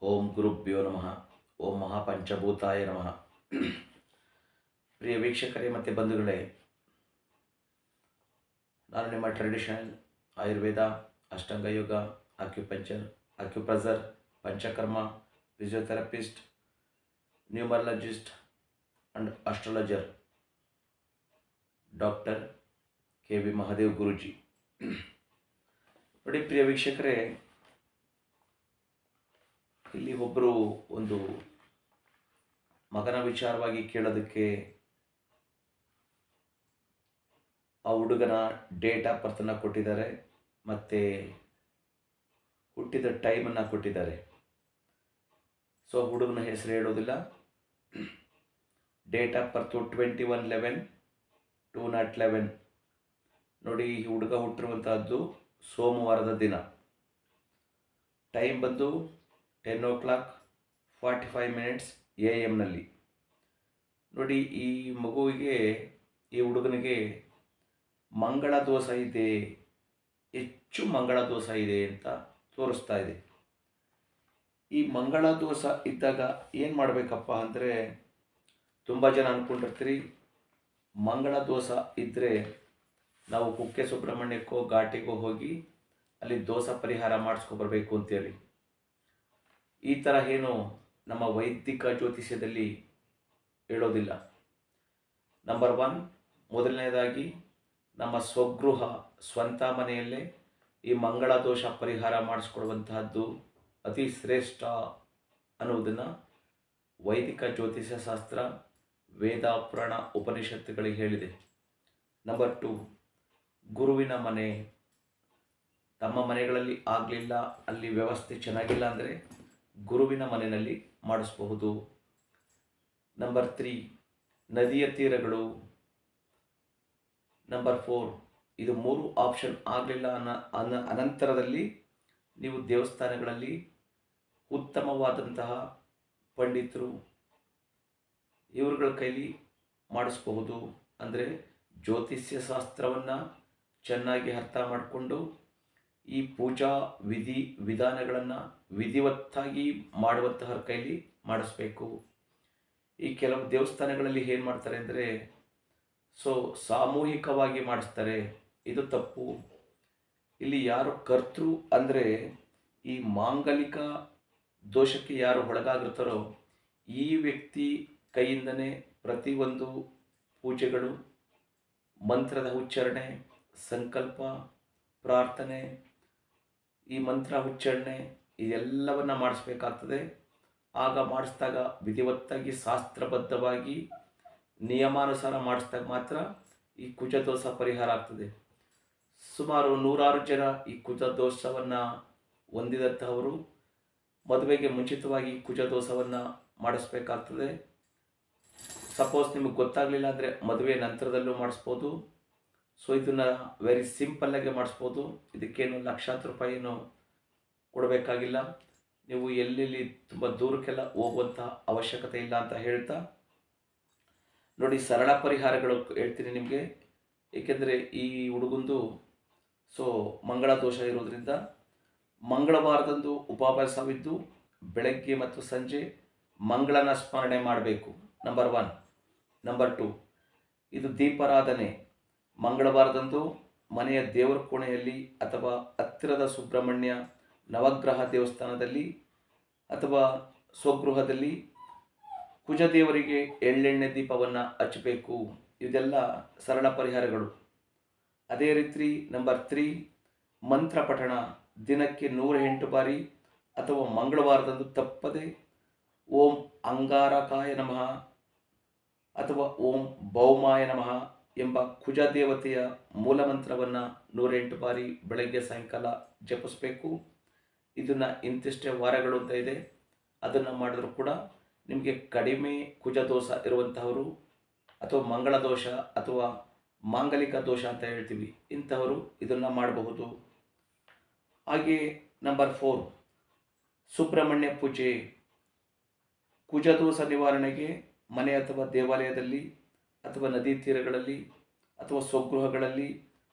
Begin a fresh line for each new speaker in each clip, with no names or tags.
ಓಂ ಗುರುಭ್ಯೋ ನಮಃ. ಓಂ ಮಹಾಪಂಚಭೂತಾಯ ನಮಃ. ಪ್ರಿಯ ವೀಕ್ಷಕರೇ ಮತ್ತು ಬಂಧುಗಳೇ, ನಾನು ನಿಮ್ಮ traditional Ayurveda, Ashtanga yoga, acupuncture, acupressure, panchakarma, physiotherapist, numerologist and astrologer doctor KV. Mahadev Guruji. ನೋಡಿ ಪ್ರಿಯ ವೀಕ್ಷಕರೇ, ಇಲ್ಲಿ ಒಬ್ಬರು ಒಂದು ಮಗನ ವಿಚಾರವಾಗಿ ಕೇಳೋದಕ್ಕೆ ಆ ಹುಡುಗನ ಡೇಟ್ ಆಫ್ ಬರ್ತನ್ನು ಕೊಟ್ಟಿದ್ದಾರೆ ಮತ್ತು ಹುಟ್ಟಿದ ಟೈಮನ್ನು ಕೊಟ್ಟಿದ್ದಾರೆ. ಸೊ ಹುಡುಗನ ಹೆಸರು ಹೇಳೋದಿಲ್ಲ. Date of birth 21/11/2011. ನೋಡಿ, ಈ ಹುಡುಗ ಹುಟ್ಟಿರುವಂತಹದ್ದು ಸೋಮವಾರದ ದಿನ. ಟೈಮ್ ಬಂದು 10:45 AM. ನೋಡಿ, ಈ ಮಗುವಿಗೆ, ಈ ಹುಡುಗನಿಗೆ ಮಂಗಳ ದೋಷ ಇದೆ, ಹೆಚ್ಚು ಮಂಗಳ ದೋಷ ಇದೆ ಅಂತ ತೋರಿಸ್ತಾ ಇದೆ. ಈ ಮಂಗಳ ದೋಷ ಇದ್ದಾಗ ಏನು ಮಾಡಬೇಕಪ್ಪ ಅಂದರೆ, ತುಂಬ ಜನ ಅಂದ್ಕೊಂಡಿರ್ತೀರಿ ಮಂಗಳ ದೋಷ ಇದ್ದರೆ ನಾವು ಕುಕ್ಕೆ ಸುಬ್ರಹ್ಮಣ್ಯಕ್ಕೋ ಘಾಟಿಗೋ ಹೋಗಿ ಅಲ್ಲಿ ದೋಷ ಪರಿಹಾರ ಮಾಡಿಸ್ಕೊಬರ್ಬೇಕು ಅಂತೇಳಿ. ಈ ಥರ ಏನು ನಮ್ಮ ವೈದಿಕ ಜ್ಯೋತಿಷ್ಯದಲ್ಲಿ ಹೇಳೋದಿಲ್ಲ. ನಂಬರ್ 1, ಮೊದಲನೇದಾಗಿ ನಮ್ಮ ಸ್ವಗೃಹ, ಸ್ವಂತ ಮನೆಯಲ್ಲೇ ಈ ಮಂಗಳ ದೋಷ ಪರಿಹಾರ ಮಾಡಿಸ್ಕೊಡುವಂತಹದ್ದು ಅತಿ ಶ್ರೇಷ್ಠ ಅನ್ನುವುದನ್ನು ವೈದಿಕ ಜ್ಯೋತಿಷ್ಯ ಶಾಸ್ತ್ರ, ವೇದ, ಪುರಾಣ, ಉಪನಿಷತ್ತುಗಳಿಗೆ ಹೇಳಿದೆ. ನಂಬರ್ 2, ಗುರುವಿನ ಮನೆ. ತಮ್ಮ ಮನೆಗಳಲ್ಲಿ ಆಗಲಿಲ್ಲ, ಅಲ್ಲಿ ವ್ಯವಸ್ಥೆ ಚೆನ್ನಾಗಿಲ್ಲ ಅಂದರೆ ಗುರುವಿನ ಮನೆಯಲ್ಲಿ ಮಾಡಿಸಬಹುದು. ನಂಬರ್ 3, ನದಿಯ ತೀರಗಳು. ನಂಬರ್ 4, ಇದು 3 ಆಪ್ಷನ್ ಆಗಲಿಲ್ಲ ಅನಂತರದಲ್ಲಿ ನೀವು ದೇವಸ್ಥಾನಗಳಲ್ಲಿ ಉತ್ತಮವಾದಂತಹ ಪಂಡಿತರು ಇವರುಗಳ ಕೈಲಿ ಮಾಡಿಸಬಹುದು. ಅಂದರೆ ಜ್ಯೋತಿಷ್ಯ ಶಾಸ್ತ್ರವನ್ನು ಚೆನ್ನಾಗಿ ಅರ್ಥ ಮಾಡಿಕೊಂಡು ಈ ಪೂಜಾ ವಿಧಾನಗಳನ್ನು ವಿಧಿವತ್ತಾಗಿ ಮಾಡುವಂತಹ ಕೈಲಿ ಮಾಡಿಸ್ಬೇಕು. ಈ ಕೆಲವು ದೇವಸ್ಥಾನಗಳಲ್ಲಿ ಏನು ಮಾಡ್ತಾರೆ ಅಂದರೆ ಸಾಮೂಹಿಕವಾಗಿ ಮಾಡಿಸ್ತಾರೆ. ಇದು ತಪ್ಪು. ಇಲ್ಲಿ ಯಾರು ಕರ್ತೃ ಅಂದರೆ ಈ ಮಾಂಗಲಿಕ ದೋಷಕ್ಕೆ ಯಾರು ಒಳಗಾಗಿರ್ತಾರೋ ಈ ವ್ಯಕ್ತಿ ಕೈಯಿಂದನೇ ಪ್ರತಿಯೊಂದು ಪೂಜೆಗಳು, ಮಂತ್ರದ ಉಚ್ಚಾರಣೆ, ಸಂಕಲ್ಪ, ಪ್ರಾರ್ಥನೆ, ಈ ಮಂತ್ರ ಉಚ್ಚಾರಣೆ ಇದೆಲ್ಲವನ್ನು ಮಾಡಿಸ್ಬೇಕಾಗ್ತದೆ. ಆಗ ಮಾಡಿಸಿದಾಗ ವಿಧಿವತ್ತಾಗಿ ಶಾಸ್ತ್ರಬದ್ಧವಾಗಿ ನಿಯಮಾನುಸಾರ ಮಾಡಿಸಿದಾಗ ಮಾತ್ರ ಈ ಕುಜದೋಷ ಪರಿಹಾರ ಆಗ್ತದೆ. ಸುಮಾರು 100 ಜನ ಈ ಕುಜದೋಷವನ್ನು ಹೊಂದಿದಂತಹವರು ಮದುವೆಗೆ ಮುಂಚಿತವಾಗಿ ಕುಜದೋಷವನ್ನು ಮಾಡಿಸ್ಬೇಕಾಗ್ತದೆ. ಸಪೋಸ್ ನಿಮಗೆ ಗೊತ್ತಾಗಲಿಲ್ಲ ಅಂದರೆ ಮದುವೆ ನಂತರದಲ್ಲೂ ಮಾಡಿಸ್ಬೋದು. ಸೊ ಇದನ್ನು ವೆರಿ ಸಿಂಪಲ್ಲಾಗಿ ಮಾಡಿಸ್ಬೋದು. ಇದಕ್ಕೇನು ಲಕ್ಷಾಂತರ ರೂಪಾಯಿನೂ ಕೊಡಬೇಕಾಗಿಲ್ಲ. ನೀವು ಎಲ್ಲೆಲ್ಲಿ ತುಂಬ ದೂರಕ್ಕೆಲ್ಲ ಹೋಗುವಂಥ ಅವಶ್ಯಕತೆ ಇಲ್ಲ ಅಂತ ಹೇಳ್ತಾ, ನೋಡಿ ಸರಳ ಪರಿಹಾರಗಳು ಹೇಳ್ತೀನಿ ನಿಮಗೆ. ಏಕೆಂದರೆ ಈ ಹುಡುಗಂದು ಮಂಗಳ ದೋಷ ಇರೋದ್ರಿಂದ ಮಂಗಳವಾರದಂದು ಉಪವಾಸವಿದ್ದು ಬೆಳಗ್ಗೆ ಮತ್ತು ಸಂಜೆ ಮಂಗಳನ ಸ್ಮರಣೆ ಮಾಡಬೇಕು. ನಂಬರ್ 1. ನಂಬರ್ 2, ಇದು ದೀಪಾರಾಧನೆ. ಮಂಗಳವಾರದಂದು ಮನೆಯ ದೇವರ ಕೋಣೆಯಲ್ಲಿ ಅಥವಾ ಹತ್ತಿರದ ಸುಬ್ರಹ್ಮಣ್ಯ ನವಗ್ರಹ ದೇವಸ್ಥಾನದಲ್ಲಿ ಅಥವಾ ಸ್ವಗೃಹದಲ್ಲಿ ಕುಜದೇವರಿಗೆ ಎಳ್ಳೆಣ್ಣೆ ದೀಪವನ್ನು ಹಚ್ಚಬೇಕು. ಇದೆಲ್ಲ ಸರಳ ಪರಿಹಾರಗಳು. ಅದೇ ರೀತಿ ನಂಬರ್ 3, ಮಂತ್ರ ಪಠಣ. ದಿನಕ್ಕೆ 108 ಬಾರಿ ಅಥವಾ ಮಂಗಳವಾರದಂದು ತಪ್ಪದೆ ಓಂ ಅಂಗಾರಕಾಯ ನಮಃ ಅಥವಾ ಓಂ ಭೌಮಾಯ ನಮಃ ಎಂಬ ಕುಜ ದೇವತೆಯ ಮೂಲಮಂತ್ರವನ್ನು 108 ಬಾರಿ ಬೆಳಗ್ಗೆ ಸಾಯಂಕಾಲ ಜಪಿಸಬೇಕು. ಇದನ್ನು ಇಂತಿಷ್ಟೇ ವಾರಗಳು ಅಂತ ಇದೆ. ಅದನ್ನು ಮಾಡಿದ್ರೂ ಕೂಡ ನಿಮಗೆ ಕಡಿಮೆ ಕುಜದೋಷ ಇರುವಂತಹವರು ಅಥವಾ ಮಂಗಳ ದೋಷ ಅಥವಾ ಮಾಂಗಲಿಕ ದೋಷ ಅಂತ ಹೇಳ್ತೀವಿ, ಇಂಥವರು ಇದನ್ನು ಮಾಡಬಹುದು. ಹಾಗೆ ನಂಬರ್ 4, ಸುಬ್ರಹ್ಮಣ್ಯ ಪೂಜೆ. ಕುಜದೋಷ ನಿವಾರಣೆಗೆ ಮನೆ ಅಥವಾ ದೇವಾಲಯದಲ್ಲಿ ಅಥವಾ ನದಿ ತೀರಗಳಲ್ಲಿ ಅಥವಾ ಸ್ವಗೃಹಗಳಲ್ಲಿ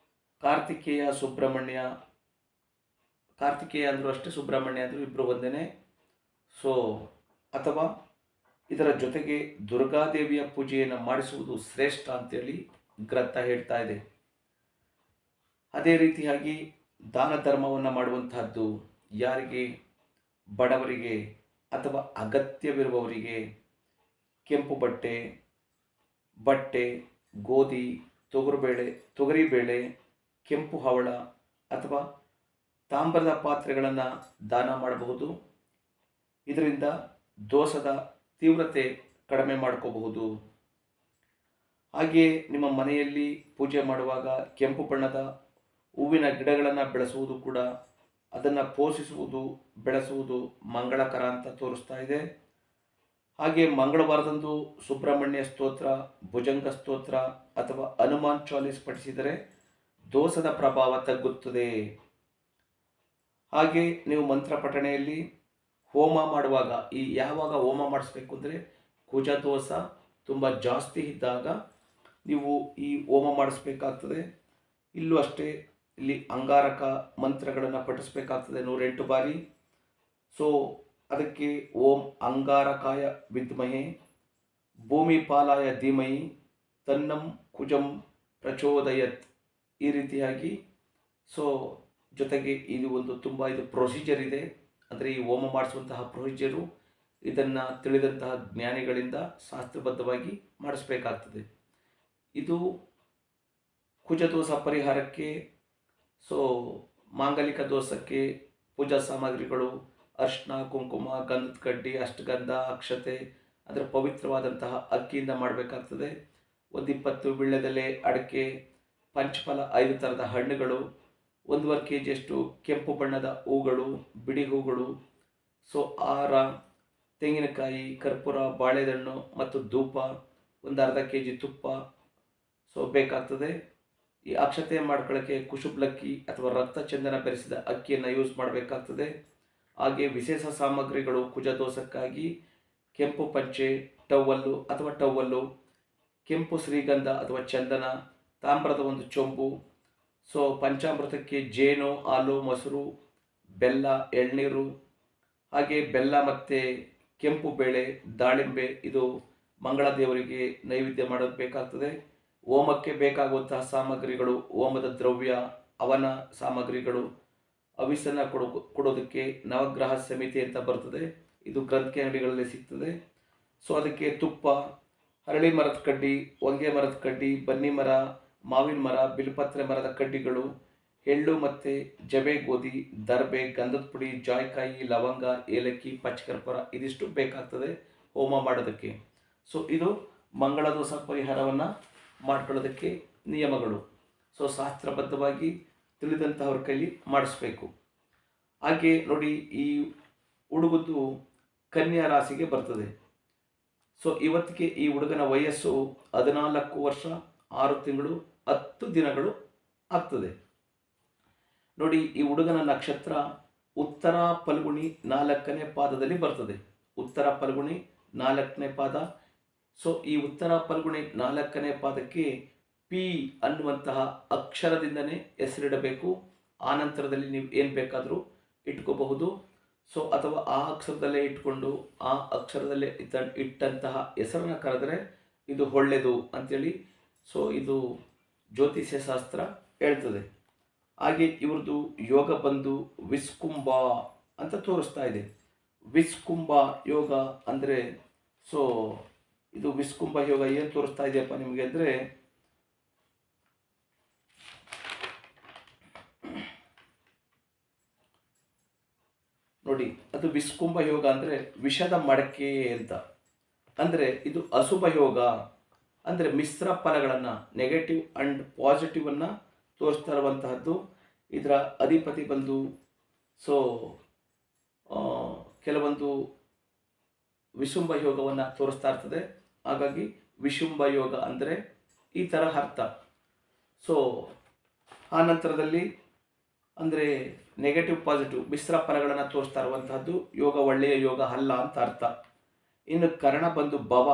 ಕಾರ್ತಿಕೇಯ ಸುಬ್ರಹ್ಮಣ್ಯ, ಕಾರ್ತಿಕೇಯ ಅಂದರೂ ಅಷ್ಟೇ, ಸುಬ್ರಹ್ಮಣ್ಯ ಅಂದರೂ ಇಬ್ಬರು ಒಂದೇ. ಸೊ ಅಥವಾ ಇದರ ಜೊತೆಗೆ ದುರ್ಗಾದೇವಿಯ ಪೂಜೆಯನ್ನು ಮಾಡಿಸುವುದು ಶ್ರೇಷ್ಠ ಅಂತೇಳಿ ಗ್ರಂಥ ಹೇಳ್ತಾ ಇದೆ. ಅದೇ ರೀತಿಯಾಗಿ ದಾನ ಧರ್ಮವನ್ನು ಮಾಡುವಂತಹದ್ದು, ಯಾರಿಗೆ ಬಡವರಿಗೆ ಅಥವಾ ಅಗತ್ಯವಿರುವವರಿಗೆ ಕೆಂಪು ಬಟ್ಟೆ, ಗೋಧಿ, ತೊಗರಿಬೇಳೆ, ಕೆಂಪು ಹವಳ ಅಥವಾ ತಾಮ್ರದ ಪಾತ್ರೆಗಳನ್ನು ದಾನ ಮಾಡಬಹುದು. ಇದರಿಂದ ದೋಷದ ತೀವ್ರತೆ ಕಡಿಮೆ ಮಾಡ್ಕೋಬಹುದು. ಹಾಗೆಯೇ ನಿಮ್ಮ ಮನೆಯಲ್ಲಿ ಪೂಜೆ ಮಾಡುವಾಗ ಕೆಂಪು ಬಣ್ಣದ ಹೂವಿನ ಗಿಡಗಳನ್ನು ಬೆಳೆಸುವುದು ಕೂಡ, ಅದನ್ನು ಪೋಷಿಸುವುದು, ಬೆಳೆಸುವುದು ಮಂಗಳಕರ ಅಂತ ತೋರಿಸ್ತಾ ಇದೆ. ಹಾಗೆ ಮಂಗಳವಾರದಂದು ಸುಬ್ರಹ್ಮಣ್ಯ ಸ್ತೋತ್ರ, ಭುಜಂಗ ಸ್ತೋತ್ರ ಅಥವಾ ಹನುಮಾನ್ ಚಾಲೀಸ್ ಪಠಿಸಿದರೆ ದೋಷದ ಪ್ರಭಾವ ತಗ್ಗುತ್ತದೆ. ಹಾಗೆ ನೀವು ಮಂತ್ರ ಪಠಣೆಯಲ್ಲಿ ಹೋಮ ಮಾಡುವಾಗ, ಯಾವಾಗ ಹೋಮ ಮಾಡಿಸ್ಬೇಕು ಅಂದರೆ ಕುಜ ದೋಷ ತುಂಬ ಜಾಸ್ತಿ ಇದ್ದಾಗ ನೀವು ಈ ಹೋಮ ಮಾಡಿಸ್ಬೇಕಾಗ್ತದೆ. ಇಲ್ಲೂ ಅಷ್ಟೇ, ಇಲ್ಲಿ ಅಂಗಾರಕ ಮಂತ್ರಗಳನ್ನು ಪಠಿಸಬೇಕಾಗ್ತದೆ 108 ಬಾರಿ. ಸೊ ಅದಕ್ಕೆ ಓಂ ಅಂಗಾರಕಾಯ ವಿದ್ಮಹೆ ಭೂಮಿಪಾಲಾಯ ಧೀಮಹಿ ತನ್ನಂ ಕುಜಂ ಪ್ರಚೋದಯತ್, ಈ ರೀತಿಯಾಗಿ. ಸೊ ಜೊತೆಗೆ ಇದು ಇದು ಪ್ರೊಸೀಜರ್ ಇದೆ. ಅಂದರೆ ಈ ಹೋಮ ಮಾಡಿಸುವಂತಹ ಪ್ರೊಸೀಜರು ಇದನ್ನು ತಿಳಿದಂತಹ ಜ್ಞಾನಿಗಳಿಂದ ಶಾಸ್ತ್ರಬದ್ಧವಾಗಿ ಮಾಡಿಸ್ಬೇಕಾಗ್ತದೆ. ಇದು ಕುಜದೋಷ ಪರಿಹಾರಕ್ಕೆ, ಸೊ ಮಾಂಗಲಿಕ ದೋಷಕ್ಕೆ ಪೂಜಾ ಸಾಮಗ್ರಿಗಳು ಅರ್ಶಿನ, ಕುಂಕುಮ, ಗಂಧದ ಕಡ್ಡಿ, ಅಷ್ಟಗಂಧ, ಅಕ್ಷತೆ, ಅದರ ಪವಿತ್ರವಾದಂತಹ ಅಕ್ಕಿಯಿಂದ ಮಾಡಬೇಕಾಗ್ತದೆ. 20 ವೀಳ್ಯದೆಲೆ, ಅಡಿಕೆ, ಪಂಚಫಲ 5 ಥರದ ಹಣ್ಣುಗಳು, 1.5 kg ಕೆಂಪು ಬಣ್ಣದ ಹೂಗಳು, ಬಿಡಿ ಹೂಗಳು, ಸೊ ಹಾರ, ತೆಂಗಿನಕಾಯಿ, ಕರ್ಪೂರ, ಬಾಳೆಹಣ್ಣು ಮತ್ತು ಧೂಪ, 1/2 kg ತುಪ್ಪ ಸೊ ಬೇಕಾಗ್ತದೆ. ಈ ಅಕ್ಷತೆ ಮಾಡ್ಕೊಳ್ಳೋಕ್ಕೆ ಕುಶುಬ್ಲಕ್ಕಿ ಅಥವಾ ರಕ್ತ ಚಂದನ ಬೆರೆಸಿದ ಅಕ್ಕಿಯನ್ನು ಯೂಸ್ ಮಾಡಬೇಕಾಗ್ತದೆ. ಹಾಗೆ ವಿಶೇಷ ಸಾಮಗ್ರಿಗಳು ಕುಜದೋಷಕ್ಕಾಗಿ ಕೆಂಪು ಪಂಚೆ, ಟವಲ್ಲು, ಕೆಂಪು ಶ್ರೀಗಂಧ ಅಥವಾ ಚಂದನ, ತಾಮ್ರದ ಒಂದು ಚೊಂಬು, ಸೊ ಪಂಚಾಮೃತಕ್ಕೆ ಜೇನು, ಹಾಲು, ಮೊಸರು, ಬೆಲ್ಲ, ಎಳ್ನೀರು, ಹಾಗೆ ಬೆಲ್ಲ ಮತ್ತು ಕೆಂಪು ಬೇಳೆ, ದಾಳಿಂಬೆ, ಇದು ಮಂಗಳ ದೇವರಿಗೆ ನೈವೇದ್ಯ ಮಾಡೋದು ಬೇಕಾಗ್ತದೆ. ಹೋಮಕ್ಕೆ ಬೇಕಾಗುವಂತಹ ಸಾಮಗ್ರಿಗಳು ಹೋಮದ ದ್ರವ್ಯ, ಅವನ ಸಾಮಗ್ರಿಗಳು, ಅವಿಸನ್ನು ಕೊಡೋದಕ್ಕೆ ನವಗ್ರಹ ಸಮಿತಿ ಅಂತ ಬರ್ತದೆ, ಇದು ಗ್ರಂಥಿ ಅಂಗಡಿಗಳಲ್ಲಿ ಸಿಗ್ತದೆ. ಸೊ ಅದಕ್ಕೆ ತುಪ್ಪ, ಹರಳಿ ಮರದ ಕಡ್ಡಿ, ಹೊಂಗೆ ಮರದ ಕಡ್ಡಿ, ಬನ್ನಿ ಮರ, ಮಾವಿನ ಮರ, ಬಿಲ್ಪತ್ರೆ ಮರದ ಕಡ್ಡಿಗಳು, ಎಳ್ಳು ಮತ್ತು ಜವೆ ಗೋಧಿ, ದರ್ಬೆ, ಗಂಧದ ಪುಡಿ, ಜಾಯಿಕಾಯಿ, ಲವಂಗ, ಏಲಕ್ಕಿ, ಪಚ್ಚಕರ್ಪೂರ, ಇದಿಷ್ಟು ಬೇಕಾಗ್ತದೆ ಹೋಮ ಮಾಡೋದಕ್ಕೆ. ಸೊ ಇದು ಮಂಗಳ ದೋಷ ಪರಿಹಾರವನ್ನು ಮಾಡ್ಕೊಳ್ಳೋದಕ್ಕೆ ನಿಯಮಗಳು. ಸೊ ಶಾಸ್ತ್ರಬದ್ಧವಾಗಿ ತಿಳಿದಂತಹವ್ರ ಕೈಲಿ ಮಾಡಿಸ್ಬೇಕು. ಹಾಗೆ ನೋಡಿ, ಈ ಹುಡುಗದ್ದು ಕನ್ಯಾ ರಾಶಿಗೆ ಬರ್ತದೆ. ಸೊ ಇವತ್ತಿಗೆ ಈ ಹುಡುಗನ ವಯಸ್ಸು 14 ವರ್ಷ 6 ತಿಂಗಳು 10 ದಿನಗಳು ಆಗ್ತದೆ. ನೋಡಿ, ಈ ಹುಡುಗನ ನಕ್ಷತ್ರ ಉತ್ತರ ಫಲ್ಗುಣಿ 4ನೇ ಪಾದದಲ್ಲಿ ಬರ್ತದೆ. ಉತ್ತರ ಫಲ್ಗುಣಿ 4ನೇ ಪಾದ. ಸೊ ಈ ಉತ್ತರ ಫಲ್ಗುಣಿ 4ನೇ ಪಾದಕ್ಕೆ ಪಿ ಅನ್ನುವಂತಹ ಅಕ್ಷರದಿಂದನೇ ಹೆಸರಿಡಬೇಕು. ಆ ನಂತರದಲ್ಲಿ ನೀವು ಏನು ಬೇಕಾದರೂ ಇಟ್ಕೋಬಹುದು. ಸೊ ಅಥವಾ ಆ ಅಕ್ಷರದಲ್ಲೇ ಇಟ್ಕೊಂಡು ಆ ಅಕ್ಷರದಲ್ಲೇ ಇಟ್ಟಂತಹ ಹೆಸರನ್ನು ಕರೆದರೆ ಇದು ಒಳ್ಳೆಯದು ಅಂಥೇಳಿ ಸೊ ಇದು ಜ್ಯೋತಿಷ್ಯ ಶಾಸ್ತ್ರ ಹೇಳ್ತದೆ. ಹಾಗೆ ಇವ್ರದ್ದು ಯೋಗ ಬಂದು ವಿಸ್ಕುಂಭ ಅಂತ ತೋರಿಸ್ತಾ ಇದೆ. ವಿಸ್ಕುಂಭ ಯೋಗ ಅಂದರೆ, ಸೊ ಇದು ವಿಸ್ಕುಂಭ ಯೋಗ ಏನು ತೋರಿಸ್ತಾ ಇದೆಯಪ್ಪ ನಿಮಗೆ ಅಂದರೆ, ನೋಡಿ, ಅದು ವಿಸ್ಕುಂಭ ಯೋಗ ಅಂದರೆ ವಿಷದ ಮಡಕೆ ಅಂತ. ಅಂದರೆ ಇದು ಅಶುಭ ಯೋಗ, ಅಂದರೆ ಮಿಶ್ರ ಫಲಗಳನ್ನು, ನೆಗೆಟಿವ್ ಆ್ಯಂಡ್ ಪಾಸಿಟಿವನ್ನು ತೋರಿಸ್ತಾ ಇರುವಂತಹದ್ದು. ಇದರ ಅಧಿಪತಿ ಬಂದು ಸೊ ಕೆಲವೊಂದು ವಿಶುಂಭ ಯೋಗವನ್ನು ತೋರಿಸ್ತಾ ಇರ್ತದೆ. ಹಾಗಾಗಿ ವಿಶುಂಭ ಯೋಗ ಅಂದರೆ ಈ ಥರ ಅರ್ಥ. ಸೊ ಆ ನಂತರದಲ್ಲಿ ಅಂದರೆ ನೆಗೆಟಿವ್ ಪಾಸಿಟಿವ್ ಮಿಶ್ರ ಫಲಗಳನ್ನು ತೋರಿಸ್ತಾ ಇರುವಂತಹದ್ದು ಯೋಗ ಒಳ್ಳೆಯ ಯೋಗ ಅಲ್ಲ ಅಂತ ಅರ್ಥ. ಇನ್ನು ಕರ್ಣ ಬಂದು ಭವ.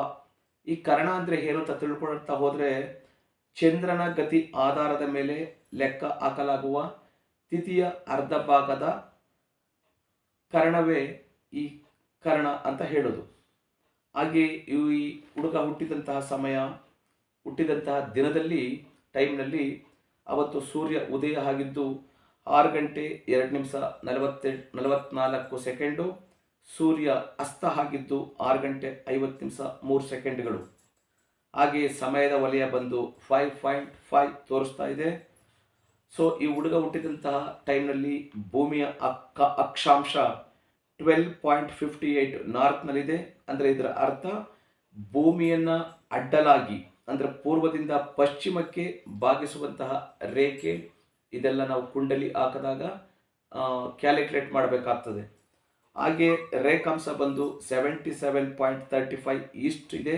ಈ ಕರ್ಣ ಅಂದರೆ ಏನು ಅಂತ ತಿಳ್ಕೊಳ್ತಾ ಹೋದರೆ, ಚಂದ್ರನ ಗತಿ ಆಧಾರದ ಮೇಲೆ ಲೆಕ್ಕ ಹಾಕಲಾಗುವ ತಿಥಿಯ ಅರ್ಧ ಭಾಗದ ಕರ್ಣವೇ ಈ ಕರ್ಣ ಅಂತ ಹೇಳೋದು. ಹಾಗೆ ಈ ಹುಡುಗ ಹುಟ್ಟಿದಂತಹ ದಿನದಲ್ಲಿ ಟೈಮ್ನಲ್ಲಿ ಅವತ್ತು ಸೂರ್ಯ ಉದಯ ಆಗಿದ್ದು 6 ಗಂಟೆ 2 ನಿಮಿಷ 44 ಸೆಕೆಂಡು. ಸೂರ್ಯ ಅಸ್ತ ಆಗಿದ್ದು 6 ಗಂಟೆ 50 ನಿಮಿಷ 3 ಸೆಕೆಂಡ್ಗಳು. ಹಾಗೆ ಸಮಯದ ವಲಯ ಬಂದು 5.5 ತೋರಿಸ್ತಾ ಇದೆ. ಸೊ ಈ ಹುಡುಗ ಹುಟ್ಟಿದಂತಹ ಟೈಮ್ನಲ್ಲಿ ಭೂಮಿಯ ಅಕ್ಷಾಂಶ 12.58 ನಾರ್ತ್ನಲ್ಲಿದೆ. ಅಂದರೆ ಇದರ ಅರ್ಥ ಭೂಮಿಯನ್ನು ಅಡ್ಡಲಾಗಿ ಅಂದರೆ ಪೂರ್ವದಿಂದ ಪಶ್ಚಿಮಕ್ಕೆ ಬಾಗಿಸುವಂತಹ ರೇಖೆ. ಇದೆಲ್ಲ ನಾವು ಕುಂಡಲಿ ಹಾಕಿದಾಗ ಕ್ಯಾಲ್ಕುಲೇಟ್ ಮಾಡಬೇಕಾಗ್ತದೆ. ಹಾಗೆ ರೇಖಾಂಶ ಬಂದು 77.35 ಈಸ್ಟ್ ಇದೆ.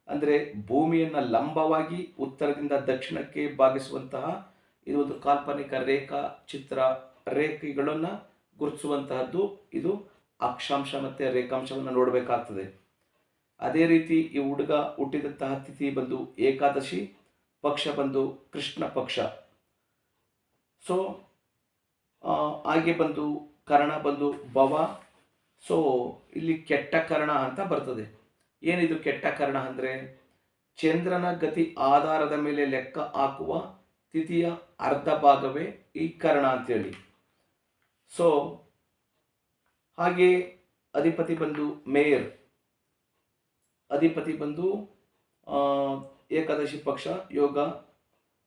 ಅಂದರೆ ಭೂಮಿಯನ್ನು ಲಂಬವಾಗಿ ಉತ್ತರದಿಂದ ದಕ್ಷಿಣಕ್ಕೆ ಬಾಗಿಸುವಂತಹ ಇದು ಒಂದು ಕಾಲ್ಪನಿಕ ರೇಖೆಗಳನ್ನು ಗುರುತಿಸುವಂತಹದ್ದು. ಇದು ಅಕ್ಷಾಂಶ ಮತ್ತು ರೇಖಾಂಶವನ್ನು ನೋಡಬೇಕಾಗ್ತದೆ. ಅದೇ ರೀತಿ ಈ ಹುಡುಗ ಹುಟ್ಟಿದಂತಹ ತಿಥಿ ಬಂದು ಏಕಾದಶಿ, ಪಕ್ಷ ಬಂದು ಕೃಷ್ಣ ಪಕ್ಷ. ಸೊ ಹಾಗೆ ಬಂದು ಕರ್ಣ ಬಂದು ಭವ. ಸೊ ಇಲ್ಲಿ ಕೆಟ್ಟ ಕರ್ಣ ಅಂತ ಬರ್ತದೆ. ಏನಿದು ಕೆಟ್ಟ ಕರ್ಣ ಅಂದರೆ ಚಂದ್ರನ ಗತಿ ಆಧಾರದ ಮೇಲೆ ಲೆಕ್ಕ ಹಾಕುವ ತಿಥಿಯ ಅರ್ಧ ಭಾಗವೇ ಈ ಕರ್ಣ ಅಂತೇಳಿ. ಸೊ ಹಾಗೆ ಅಧಿಪತಿ ಬಂದು ಮೇಯರ್, ಅಧಿಪತಿ ಬಂದು ಏಕಾದಶಿ ಪಕ್ಷ ಯೋಗ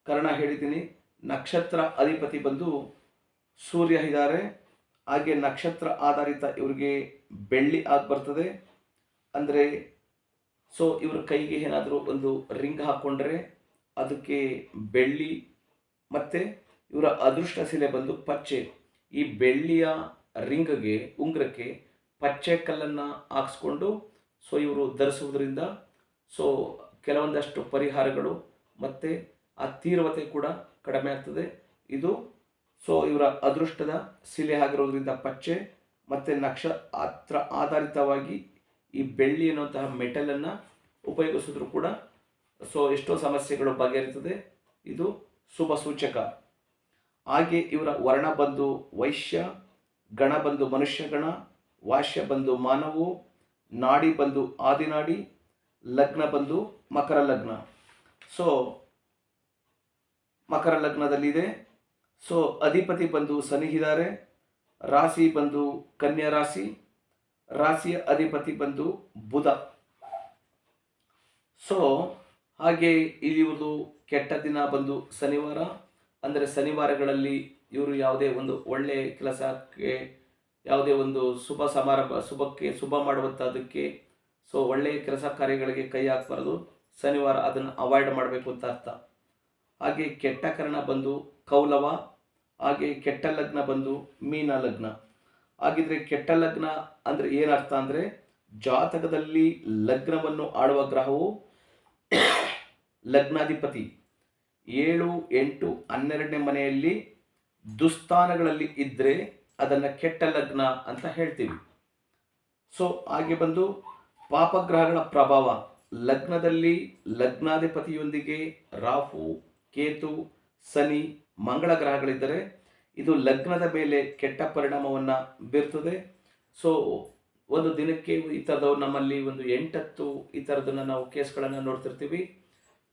ಕರ್ಣ ಹೇಳಿದ್ದೀನಿ. ನಕ್ಷತ್ರ ಅಧಿಪತಿ ಬಂದು ಸೂರ್ಯ ಇದ್ದಾರೆ. ಹಾಗೆ ನಕ್ಷತ್ರ ಆಧಾರಿತ ಇವರಿಗೆ ಬೆಳ್ಳಿ ಆಗಿ ಬರ್ತದೆ. ಅಂದರೆ ಸೊ ಇವ್ರ ಕೈಗೆ ಏನಾದರೂ ಒಂದು ರಿಂಗ್ ಹಾಕ್ಕೊಂಡ್ರೆ ಅದಕ್ಕೆ ಬೆಳ್ಳಿ, ಮತ್ತು ಇವರ ಅದೃಷ್ಟ ಶಿಲೆ ಬಂದು ಪಚ್ಚೆ. ಈ ಬೆಳ್ಳಿಯ ರಿಂಗ್ಗೆ ಉಂಗುರಕ್ಕೆ ಪಚ್ಚೆ ಕಲ್ಲನ್ನು ಹಾಕ್ಸ್ಕೊಂಡು ಸೊ ಇವರು ಧರಿಸುವುದರಿಂದ ಸೊ ಕೆಲವೊಂದಷ್ಟು ಪರಿಹಾರಗಳು ಮತ್ತು ಆ ತೀವ್ರತೆ ಕೂಡ ಕಡಿಮೆ ಆಗ್ತದೆ. ಇದು ಸೊ ಇವರ ಅದೃಷ್ಟದ ಶಿಲೆ ಆಗಿರೋದ್ರಿಂದ ಪಚ್ಚೆ ಮತ್ತು ನಕ್ಷತ್ರ ಆಧಾರಿತವಾಗಿ ಈ ಬೆಳ್ಳಿ ಅನ್ನುವಂತಹ ಮೆಟಲನ್ನು ಉಪಯೋಗಿಸಿದ್ರು ಕೂಡ ಸೊ ಎಷ್ಟೋ ಸಮಸ್ಯೆಗಳು ಬಗೆಹರಿತದೆ. ಇದು ಶುಭ ಸೂಚಕ. ಹಾಗೆ ಇವರ ವರ್ಣ ಬಂದು ವೈಶ್ಯ, ಗಣ ಬಂದು ಮನುಷ್ಯ ಗಣ, ವಾಶ್ಯ ಬಂದು ಮಾನವು, ನಾಡಿ ಬಂದು ಆದಿನಾಡಿ, ಲಗ್ನ ಬಂದು ಮಕರ ಲಗ್ನ. ಸೊ ಮಕರ ಲಗ್ನದಲ್ಲಿದೆ. ಸೊ ಅಧಿಪತಿ ಬಂದು ಶನಿ ಇದ್ದಾರೆ. ರಾಶಿ ಬಂದು ಕನ್ಯಾ ರಾಶಿ. ರಾಶಿಯ ಅಧಿಪತಿ ಬಂದು ಬುಧ. ಸೊ ಹಾಗೆ ಇವರು ಕೆಟ್ಟ ದಿನ ಬಂದು ಶನಿವಾರ. ಅಂದರೆ ಶನಿವಾರಗಳಲ್ಲಿ ಇವರು ಯಾವುದೇ ಒಂದು ಒಳ್ಳೆಯ ಕೆಲಸಕ್ಕೆ, ಯಾವುದೇ ಒಂದು ಶುಭ ಮಾಡುವಂಥದ್ದಕ್ಕೆ ಸೊ ಒಳ್ಳೆಯ ಕೆಲಸ ಕಾರ್ಯಗಳಿಗೆ ಕೈ ಹಾಕಬಾರ್ದು. ಶನಿವಾರ ಅದನ್ನು ಅವಾಯ್ಡ್ ಮಾಡಬೇಕು ಅಂತ ಅರ್ಥ. ಹಾಗೆ ಕೆಟ್ಟ ಕರ್ಣ ಬಂದು ಕೌಲವ. ಹಾಗೆ ಕೆಟ್ಟ ಲಗ್ನ ಬಂದು ಮೀನ ಲಗ್ನ. ಹಾಗಿದ್ರೆ ಕೆಟ್ಟ ಲಗ್ನ ಅಂದರೆ ಏನರ್ಥ ಅಂದರೆ ಜಾತಕದಲ್ಲಿ ಲಗ್ನವನ್ನು ಆಳುವ ಗ್ರಹವು ಲಗ್ನಾಧಿಪತಿ 7, 8, 12ನೇ ಮನೆಯಲ್ಲಿ ದುಸ್ಥಾನಗಳಲ್ಲಿ ಇದ್ದರೆ ಅದನ್ನು ಕೆಟ್ಟ ಲಗ್ನ ಅಂತ ಹೇಳ್ತೀವಿ. ಸೊ ಹಾಗೆ ಬಂದು ಪಾಪಗ್ರಹಗಳ ಪ್ರಭಾವ ಲಗ್ನದಲ್ಲಿ ಲಗ್ನಾಧಿಪತಿಯೊಂದಿಗೆ ರಾಹು, ಕೇತು, ಶನಿ, ಮಂಗಳ ಗ್ರಹಗಳಿದ್ದರೆ ಇದು ಲಗ್ನದ ಮೇಲೆ ಕೆಟ್ಟ ಪರಿಣಾಮವನ್ನು ಬೀರ್ತದೆ. ಸೊ ಒಂದು ದಿನಕ್ಕೆ ಈ ಥರದವ್ರು ನಮ್ಮಲ್ಲಿ ಒಂದು 8-10 ಈ ಥರದನ್ನು ನಾವು ಕೇಸ್ಗಳನ್ನು ನೋಡ್ತಿರ್ತೀವಿ.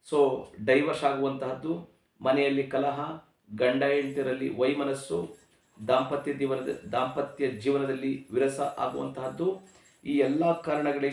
ಸೊ ಡೈವರ್ಸ್ ಆಗುವಂತಹದ್ದು, ಮನೆಯಲ್ಲಿ ಕಲಹ, ಗಂಡ ಹೆಂಡತಿಯರಲ್ಲಿ ವೈಮನಸ್ಸು, ದಾಂಪತ್ಯ ಜೀವನದಲ್ಲಿ ವಿರಸ ಆಗುವಂತಹದ್ದು. ಈ ಎಲ್ಲ ಕಾರಣಗಳಿಗೆ